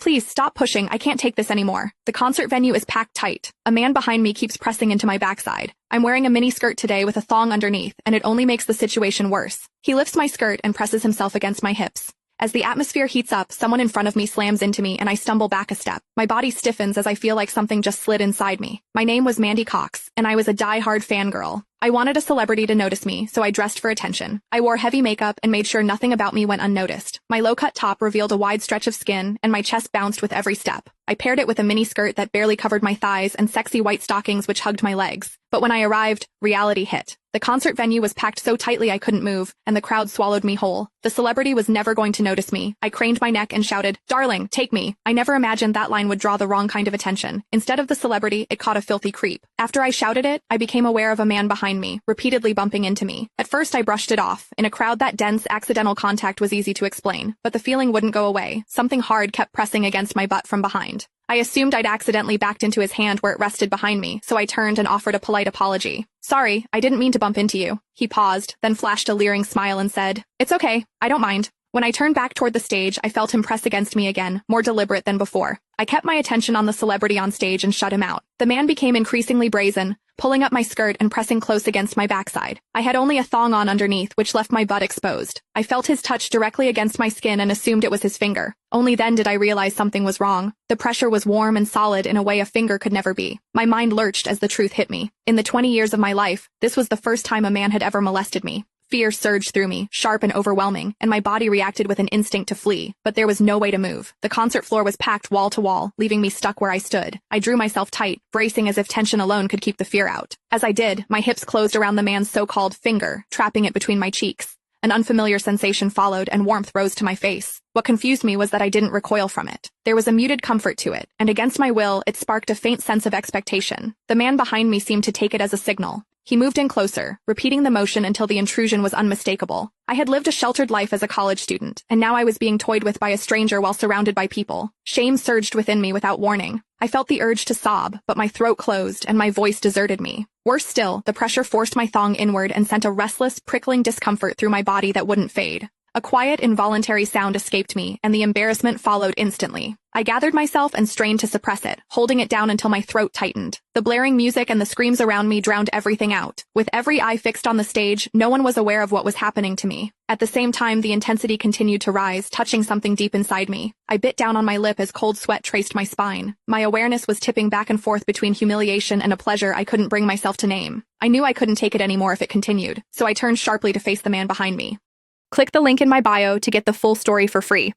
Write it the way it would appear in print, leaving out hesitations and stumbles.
Please stop pushing, I can't take this anymore. The concert venue is packed tight. A man behind me keeps pressing into my backside. I'm wearing a mini skirt today with a thong underneath, and it only makes the situation worse. He lifts my skirt and presses himself against my hips. As the atmosphere heats up, someone in front of me slams into me and I stumble back a step. My body stiffens as I feel like something just slid inside me. My name was Mandy Cox, and I was a die-hard fangirl. I wanted a celebrity to notice me, so I dressed for attention. I wore heavy makeup and made sure nothing about me went unnoticed. My low-cut top revealed a wide stretch of skin, and my chest bounced with every step. I paired it with a mini skirt that barely covered my thighs and sexy white stockings which hugged my legs. But when I arrived, reality hit. The concert venue was packed so tightly I couldn't move, and the crowd swallowed me whole. The celebrity was never going to notice me. I craned my neck and shouted, "Darling, take me." I never imagined that line would draw the wrong kind of attention. Instead of the celebrity, it caught a filthy creep. After I shouted it, I became aware of a man behind me, repeatedly bumping into me. At first I brushed it off. In a crowd that dense, accidental contact was easy to explain. But the feeling wouldn't go away. Something hard kept pressing against my butt from behind. I assumed I'd accidentally backed into his hand where it rested behind me, so I turned and offered a polite apology. "Sorry, I didn't mean to bump into you." He paused, then flashed a leering smile and said, "It's okay, I don't mind." When I turned back toward the stage, I felt him press against me again, more deliberate than before. I kept my attention on the celebrity on stage and shut him out. The man became increasingly brazen, pulling up my skirt and pressing close against my backside. I had only a thong on underneath, which left my butt exposed. I felt his touch directly against my skin and assumed it was his finger. Only then did I realize something was wrong. The pressure was warm and solid in a way a finger could never be. My mind lurched as the truth hit me. In the 20 years of my life, this was the first time a man had ever molested me. Fear surged through me, sharp and overwhelming, and my body reacted with an instinct to flee. But there was no way to move. The concert floor was packed wall to wall, leaving me stuck where I stood. I drew myself tight, bracing as if tension alone could keep the fear out. As I did, my hips closed around the man's so-called finger, trapping it between my cheeks. An unfamiliar sensation followed, and warmth rose to my face. What confused me was that I didn't recoil from it. There was a muted comfort to it, and against my will, it sparked a faint sense of expectation. The man behind me seemed to take it as a signal. He moved in closer, repeating the motion until the intrusion was unmistakable. I had lived a sheltered life as a college student, and now I was being toyed with by a stranger while surrounded by people. Shame surged within me without warning. I felt the urge to sob, but my throat closed and my voice deserted me. Worse still, the pressure forced my thong inward and sent a restless, prickling discomfort through my body that wouldn't fade. A quiet, involuntary sound escaped me, and the embarrassment followed instantly. I gathered myself and strained to suppress it, holding it down until my throat tightened. The blaring music and the screams around me drowned everything out. With every eye fixed on the stage, no one was aware of what was happening to me. At the same time, the intensity continued to rise, touching something deep inside me. I bit down on my lip as cold sweat traced my spine. My awareness was tipping back and forth between humiliation and a pleasure I couldn't bring myself to name. I knew I couldn't take it anymore if it continued, so I turned sharply to face the man behind me. Click the link in my bio to get the full story for free.